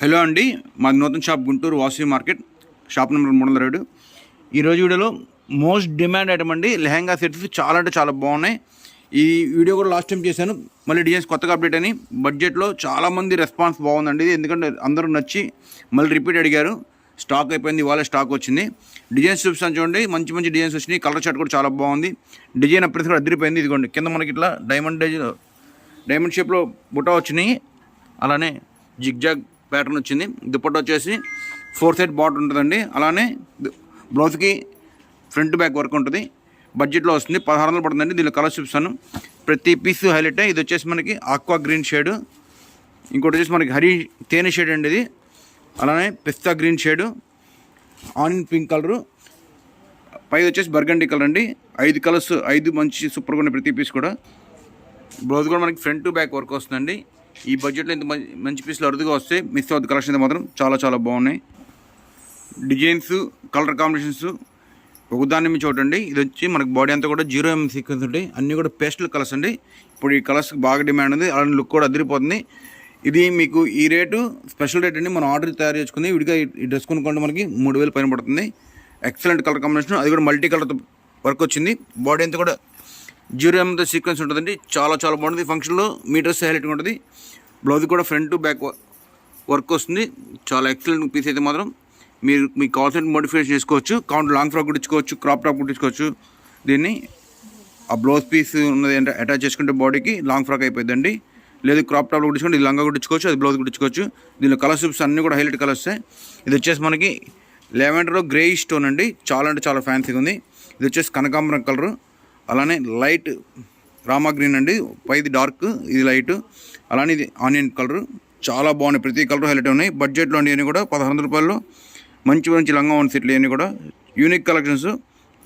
Hello అండి, మాది నూతన shop Guntur Vasavi market, shop number 307. ఈరోజు వీడియోలో మోస్ట్ డిమాండ్ ఐటమ్ అండి లెహంగా సెట్స్. చాలా అంటే చాలా బాగున్నాయి. ఈ వీడియో కూడా లాస్ట్ టైం చేశాను, మళ్ళీ డిజైన్స్ కొత్తగా అప్డేట్ అని. బడ్జెట్లో చాలామంది రెస్పాన్స్ బాగుందండి, ఎందుకంటే అందరూ నచ్చి మళ్ళీ రిపీట్ అడిగారు. స్టాక్ అయిపోయింది, ఇవాళ స్టాక్ వచ్చింది. డిజైన్స్ చూపిస్తాను చూడండి, మంచి మంచి డిజైన్స్ వచ్చినాయి. కలర్ చార్ట్ కూడా చాలా బాగుంది. డిజైన్ అప్రెస్ కూడా అదిరిపోయింది. ఇదిగోండి కింద మనకి ఇట్లా డైమండ్ షేప్లో బుటా వచ్చినాయి, అలానే జిగ్జాగ్ ప్యాటర్న్ వచ్చింది. దుపట్టా వచ్చేసి 4 సైడ్ బార్డర్ ఉంటుందండి. అలానే బ్లౌజ్కి ఫ్రంట్ బ్యాక్ వర్క్ ఉంటుంది. బడ్జెట్లో వస్తుంది, 1600 పడుతుందండి. దీనిలో కలర్స్ చూపిస్తాను. ప్రతి పీస్ హైలైట్. ఇది వచ్చేసి మనకి ఆక్వా గ్రీన్ షేడ్, ఇంకోటి వచ్చేసి మనకి హరి తేనె షేడ్ అండి ఇది. అలానే పిస్తా green shade, onion pink colour, పైది వచ్చేసి బర్గండీ కలర్ అండి. 5 కలర్స్, 5 మంచి సూపర్గా ఉన్నాయి ప్రతి పీస్ కూడా. బ్లౌజ్ కూడా మనకి ఫ్రంట్ టు బ్యాక్ వర్క్ వస్తుందండి. ఈ బడ్జెట్లో ఇంత మంచి పీసులు అరుదుగా వస్తే మిస్ అవుతుంది. కలెక్షన్ అయితే మాత్రం చాలా చాలా బాగున్నాయి. డిజైన్స్, కలర్ కాంబినేషన్స్ ఒకదాన్ని మించి చూడండి. ఇది వచ్చి మనకి బాడీ అంతా కూడా 0mm సీక్వెన్స్ ఉంటాయి. అన్నీ కూడా పేస్టల్ కలర్స్ అండి. ఇప్పుడు ఈ కలర్స్ బాగా డిమాండ్ ఉంది, అలానే లుక్ కూడా అదిరిపోతుంది. ఇది మీకు ఈ రేటు స్పెషల్ రేట్ అండి. మనం ఆర్డర్ తయారు చేసుకుంది విడిగా ఈ డ్రెస్ కొనుక్కుంటే మనకి 3000 పైన పడుతుంది. ఎక్సలెంట్ కలర్ కాంబినేషన్, అది కూడా మల్టీ కలర్తో వర్క్ వచ్చింది. బాడీ అంతా కూడా 0mm సీక్వెన్స్ ఉంటుందండి. చాలా చాలా బాగుంటుంది. ఫంక్షన్లో మీటర్స్ హైలైట్గా ఉంటుంది. బ్లౌజ్ కూడా ఫ్రంట్ టు బ్యాక్ వర్క్ వస్తుంది. చాలా ఎక్సలెంట్ పీస్ అయితే మాత్రం. మీరు మీకు కావాల్సిన మోడిఫికేషన్ చేసుకోవచ్చు. కావాలంటే లాంగ్ ఫ్రాక్ కుట్టించుకోవచ్చు, క్రాప్ టాప్ కుట్టించుకోవచ్చు. దీన్ని ఆ బ్లౌజ్ పీస్ ఉన్నది అంటే అటాచ్ చేసుకుంటే బాడీకి లాంగ్ ఫ్రాక్ అయిపోయిందండి. లేదు క్రాప్ టాప్లో కుట్టించుకుంటే ఇది లంగా కుట్టించుకోవచ్చు, అది బ్లౌజ్ కుట్టించుకోవచ్చు. దీనిలో కలర్స్ చూపిస్తే అన్నీ కూడా హైలైట్ కలర్స్. ఇది వచ్చేసి మనకి లెవెండర్లో గ్రే స్టోన్ అండి. చాలా అంటే చాలా ఫ్యాన్సీగా ఉంది. ఇది వచ్చేసి కనకాంబరం కలరు, అలానే లైట్ రామా గ్రీన్ అండి. పైది డార్క్, ఇది లైట్. అలానే ఇది ఆనియన్ కలరు. చాలా బాగున్నాయి, ప్రతి కలర్ హైలైట్ ఉన్నాయి. బడ్జెట్లో అండి ఇవన్నీ కూడా 1600 రూపాయలు. మంచి మంచి లంగా ఉన్న సెట్లు ఇవన్నీ కూడా యూనిక్ కలెక్షన్స్.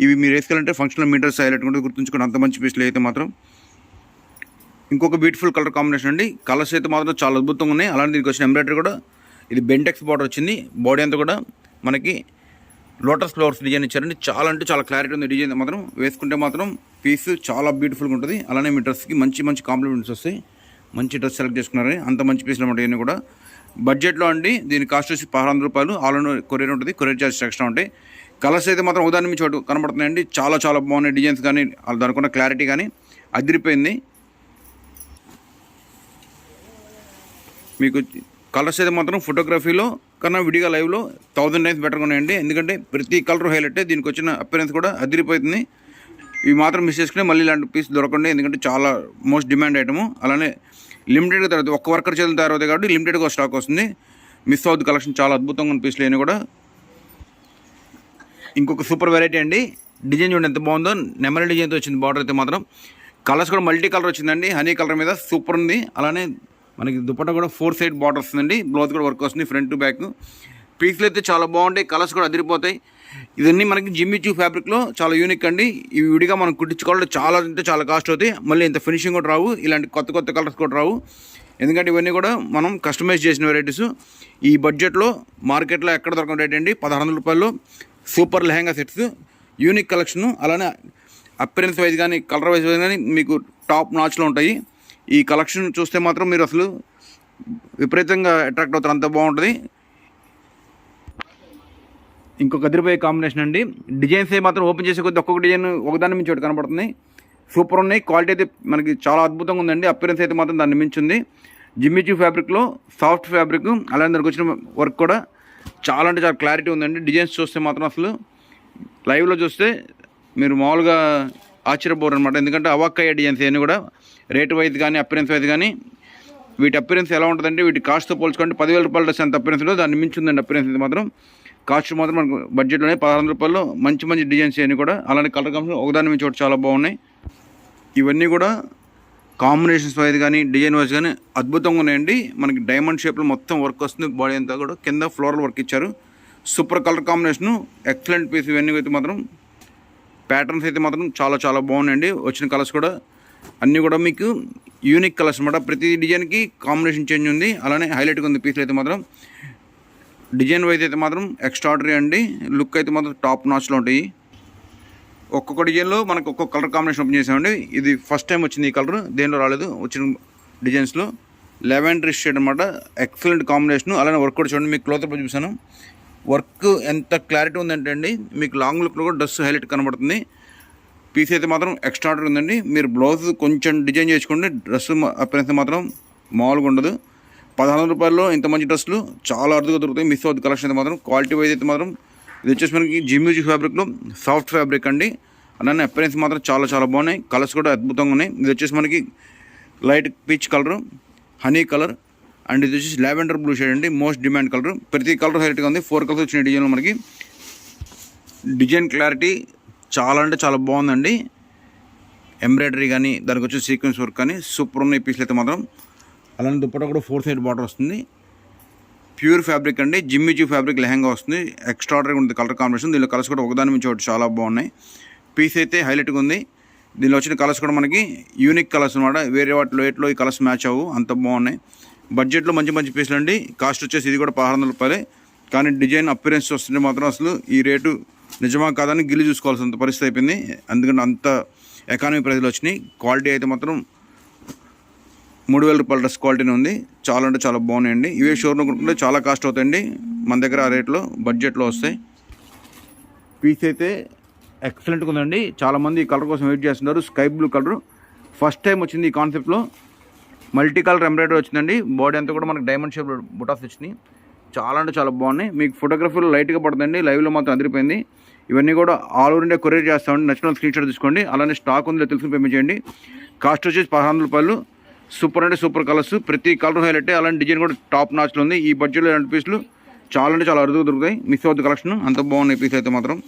ఇవి మీరు వేసుకోవాలంటే ఫంక్షనల్ మీటర్స్ హైలైట్ కూడా గుర్తుంచుకోండి, అంత మంచి పీస్లు అయితే మాత్రం. ఇంకొక బ్యూటిఫుల్ కలర్ కాంబినేషన్ అండి. కలర్స్ అయితే మాత్రం చాలా అద్భుతంగా ఉన్నాయి. అలానే దీనికి వచ్చిన ఎంబ్రాయిడరీ కూడా ఇది బెంటెక్స్ బార్డర్ వచ్చింది. బాడీ అంతా కూడా మనకి లోటస్ ఫ్లవర్స్ డిజైన్ ఇచ్చారండి. చాలా అంటే చాలా క్లారిటీ ఉంది డిజైన్ మాత్రం. వేసుకుంటే మాత్రం పీస్ చాలా బ్యూటిఫుల్గా ఉంటుంది. అలానే మీ డ్రెస్కి మంచి మంచి కాంప్లిమెంట్స్ వస్తాయి. మంచి డ్రెస్ సెలెక్ట్ చేసుకున్నారని అంత మంచి పీసులు అన్నమాట ఇవన్నీ కూడా. బడ్జెట్లో అండి దీని కాస్ట్ వచ్చి 1600 రూపాయలు. ఆల్ ఓవర్ కొరియర్ ఉంటుంది, కొరియర్ చార్జెస్ ఎక్స్ట్రా ఉంటాయి. కలర్స్ అయితే మాత్రం ఉదాహరణ మీ చోటు కనబడుతున్నాయండి. చాలా చాలా బాగున్నాయి డిజైన్స్ కానీ దానికున్న క్లారిటీ కానీ అదిరిపోయింది. మీకు కలర్స్ అయితే మాత్రం ఫోటోగ్రఫీలో కన్నా విడిగా లైవ్లో 1000 టైమ్స్ బెటర్గా ఉన్నాయండి. ఎందుకంటే ప్రతి కలర్ హైలైట్. దీనికి వచ్చిన అపిరెన్స్ కూడా అదిరిపోతుంది. ఇవి మాత్రం మిస్ చేసుకుని మళ్ళీ ఇలాంటి పీస్ దొరకండి, ఎందుకంటే చాలా మోస్ట్ డిమాండ్ ఐటము. అలానే లిమిటెడ్గా తర్వాత ఒక్క వర్కర్ చేతులు తయారవుతాయి కాబట్టి లిమిటెడ్గా స్టాక్ వస్తుంది. మిస్ అవుతుంది కలెక్షన్. చాలా అద్భుతంగా ఉన్న పీస్లు అయినా కూడా. ఇంకొక సూపర్ వెరైటీ అండి. డిజైన్ చూడండి ఎంత బాగుందో. నెమలి డిజైన్తో వచ్చింది బార్డర్ అయితే మాత్రం. కలర్స్ కూడా మల్టీ కలర్ వచ్చిందండి. హనీ కలర్ మీద సూపర్ ఉంది. అలానే మనకి దుపట్టా కూడా 4 సైడ్ బార్డర్ వస్తుందండి. బ్లౌజ్ కూడా వర్క్ వస్తుంది ఫ్రంట్ టు బ్యాక్. పీస్లు అయితే చాలా బాగుంటాయి, కలర్స్ కూడా అదిరిపోతాయి. ఇవన్నీ మనకి జిమ్మిచూ ఫ్యాబ్రిక్లో చాలా యూనిక్ అండి. ఇవి విడిగా మనం కుట్టించుకోవాలంటే చాలా అంటే చాలా కాస్ట్ అవుతాయి. మళ్ళీ ఇంత ఫినిషింగ్ కూడా రావు, ఇలాంటి కొత్త కొత్త కలర్స్ కూడా రావు. ఎందుకంటే ఇవన్నీ కూడా మనం కస్టమైజ్ చేసిన వెరైటీస్. ఈ బడ్జెట్లో మార్కెట్లో ఎక్కడ దొరకని రేట్ అండి 1600 రూపాయలు. Super lehenga sets, unique collection. అలానే అపిరెన్స్ వైజ్ కానీ కలర్ వైజ్ కానీ మీకు టాప్ నాచ్లో ఉంటాయి. ఈ కలెక్షన్ చూస్తే మాత్రం మీరు అసలు విపరీతంగా అట్రాక్ట్ అవుతారు, అంత బాగుంటుంది. ఇంకొక అదిరిపోయే కాంబినేషన్ అండి. డిజైన్స్ మాత్రం ఓపెన్ చేసే కొద్ది ఒక్కొక్క డిజైన్ ఒకదాన్ని మించి ఒకటి కనపడుతుంది. సూపర్ ఉన్నాయి. క్వాలిటీ అయితే మనకి చాలా అద్భుతంగా ఉందండి. అపిరెన్స్ అయితే మాత్రం దాన్ని మించింది. జిమ్మిచూ ఫ్యాబ్రిక్లో సాఫ్ట్ ఫ్యాబ్రిక్, అలానే దానికి వచ్చిన వర్క్ కూడా చాలా అంటే చాలా క్లారిటీ ఉందండి. డిజైన్స్ చూస్తే మాత్రం అసలు లైవ్లో చూస్తే మీరు మామూలుగా ఆశ్చర్యపోరు అనమాట. ఎందుకంటే అవాక్కయ్యే డిజైన్స్ అన్నీ కూడా రేట్ వైజ్ కానీ అపిరెన్స్ వైజ్ కానీ. వీటి అపిరెన్స్ ఎలా ఉంటుందంటే వీటి కాస్ట్తో పోల్చుకుంటే 10,000 రూపాయల డ్రెస్ అంత అపిరెన్స్ ఉందో దాన్ని మించి ఉందండి అపిరెన్స్ అయితే మాత్రం. కాస్ట్ మాత్రం మనకు బడ్జెట్లోనే 1600 రూపాయలు. మంచి మంచి డిజైన్స్ అన్నీ కూడా. అలానే కలర్ కాంబినేషన్ ఒకదాని మించి ఒకటి చాలా బాగున్నాయి. ఇవన్నీ కూడా కాంబినేషన్స్ వైజ్ కానీ డిజైన్ వైజ్ కానీ అద్భుతంగా ఉన్నాయండి. మనకి డైమండ్ షేప్లో మొత్తం వర్క్ వస్తుంది. బాడీ అంతా కూడా కింద ఫ్లోరల్ వర్క్ ఇచ్చారు. Super colour combination, excellent piece. ఇవన్నీ అయితే మాత్రం ప్యాటర్న్స్ అయితే మాత్రం చాలా చాలా బాగున్నాయండి. వచ్చిన కలర్స్ కూడా అన్నీ కూడా మీకు యూనిక్ కలర్స్ అనమాట. ప్రతి డిజైన్కి కాంబినేషన్ చేంజ్ ఉంది. అలానే హైలైట్గా ఉంది పీస్లు అయితే మాత్రం. డిజైన్ వైజ్ అయితే మాత్రం ఎక్స్ట్రాడరీ అండి. లుక్ అయితే మాత్రం టాప్ నాచ్లో ఉంటాయి. ఒక్కొక్క డిజైన్లో మనకు ఒక్కొక్క కలర్ కాంబినేషన్ ఓపెన్ చేసామండి. ఇది ఫస్ట్ టైం వచ్చింది ఈ కలర్, దేనిలో రాలేదు వచ్చిన డిజైన్స్లో. లెవెండర్ షేడ్ అనమాట. Excellent combination. అలానే వర్క్ కూడా చూడండి, మీకు క్లోత్ చూపిస్తాను. వర్క్ ఎంత క్లారిటీ ఉందంటే అండి, మీకు లాంగ్ లుక్లో కూడా డ్రెస్ హైలైట్ కనబడుతుంది. పీస్ అయితే మాత్రం ఎక్స్ట్రాడనరీ ఉందండి. మీరు బ్లౌజ్ కొంచెం డిజైన్ చేసుకోండి, డ్రెస్ అపిరెన్స్ మాత్రం మామూలుగా ఉండదు. 1600 రూపాయల్లో ఇంత మంచి డ్రెస్సులు చాలా అరుదుగా దొరుకుతాయి. మిస్ అవుతుంది కలెక్షన్ అయితే మాత్రం. క్వాలిటీ వైజ్ అయితే మాత్రం ఇది వచ్చేసి మనకి జిమ్యూజీ ఫ్యాబ్రిక్లో సాఫ్ట్ ఫ్యాబ్రిక్ అండి. అలానే అపిరెన్స్ మాత్రం చాలా చాలా బాగున్నాయి. కలర్స్ కూడా అద్భుతంగా ఉన్నాయి. ఇది వచ్చేసి మనకి light peach colour, honey colour, and ఇది వచ్చేసి లావెండర్ బ్లూ షేడ్ అండి. Most demand colour. ప్రతి కలర్ హైలైట్గా ఉంది. 4 కలర్స్ వచ్చిన డిజైన్లో మనకి డిజైన్ క్లారిటీ చాలా అంటే చాలా బాగుందండి. ఎంబ్రాయిడరీ కానీ దానికి వచ్చే సీక్వెన్స్ వర్క్ కానీ సూపర్ ఉన్నాయి పీస్లు అయితే మాత్రం. అలానే దుప్పట్టా కూడా 4 సైడ్ బార్డర్ వస్తుంది. ప్యూర్ ఫ్యాబ్రిక్ అండి. జిమ్మిజీ ఫ్యాబ్రిక్ లెహంగా వస్తుంది. ఎక్స్ట్రాడనరీ ఉంటుంది కలర్ కాంబినేషన్. దీనిలో కలర్స్ కూడా ఒకదాని నుంచి ఒకటి చాలా బాగున్నాయి. పీస్ అయితే హైలైట్గా ఉంది. దీనిలో వచ్చిన కలర్స్ కూడా మనకి యూనిక్ కలర్స్ అనమాట. వేరే వాటిలో ఎట్లో ఈ కలర్స్ మ్యాచ్ అవ్వు, అంత బాగున్నాయి. బడ్జెట్లో మంచి మంచి పీసులు అండి. కాస్ట్ వచ్చేసి ఇది కూడా 1600 రూపాయలే. కానీ డిజైన్ అపిరెన్స్ వస్తుంటే మాత్రం అసలు ఈ రేటు నిజమా కాదని గిల్లి చూసుకోవాల్సినంత పరిస్థితి అయిపోయింది. ఎందుకంటే అంత ఎకానమీ ప్రైస్లో వచ్చినాయి. క్వాలిటీ అయితే మాత్రం 3000 రూపాయల డ్రెస్ క్వాలిటీనే ఉంది. చాలా అంటే చాలా బాగున్నాయండి. ఇవే షోరూమ్ కొనుక్కుంటే చాలా కాస్ట్ అవుతాయండి. మన దగ్గర ఆ రేట్లో బడ్జెట్లో వస్తాయి. పీస్ అయితే ఎక్సలెంట్గా ఉందండి. చాలామంది ఈ కలర్ కోసం వెయిట్ చేస్తున్నారు. Sky blue colour first time వచ్చింది ఈ కాన్సెప్ట్లో. మల్టీ కలర్ ఎంబ్రాయిడరీ వచ్చిందండి. బాడీ అంతా కూడా మనకి డైమండ్ షేప్ బుటాస్ వచ్చినాయి. చాలా అంటే చాలా బాగున్నాయి. మీకు ఫోటోగ్రఫీలో లైట్గా పడుతుందండి, లైవ్లో మాత్రం అదిరిపోయింది. ఇవన్నీ కూడా ఆల్ ఓవర్ ఇండియా కొరియర్ చేస్తామండి. నచ్చిన స్క్రీన్ షాట్ తీసుకోండి. అలానే స్టాక్ ఉందో తెలుసుకుని పేమెంట్ చేయండి. కాస్ట్ వచ్చేసి 1600 రూపాయలు. సూపర్ అంటే సూపర్ కలర్స్, ప్రతి కలర్ హైలైట్. అలాంటి డిజైన్ కూడా టాప్ నాచ్లో ఉంది. ఈ బడ్జెట్లో 2 పీసులు చాలా అంటే చాలా అరుదుగా దొరుకుతాయి. మిస్ అవుతుంది కలెక్షన్. అంత బాగున్నాయి పీసులు అయితే మాత్రం.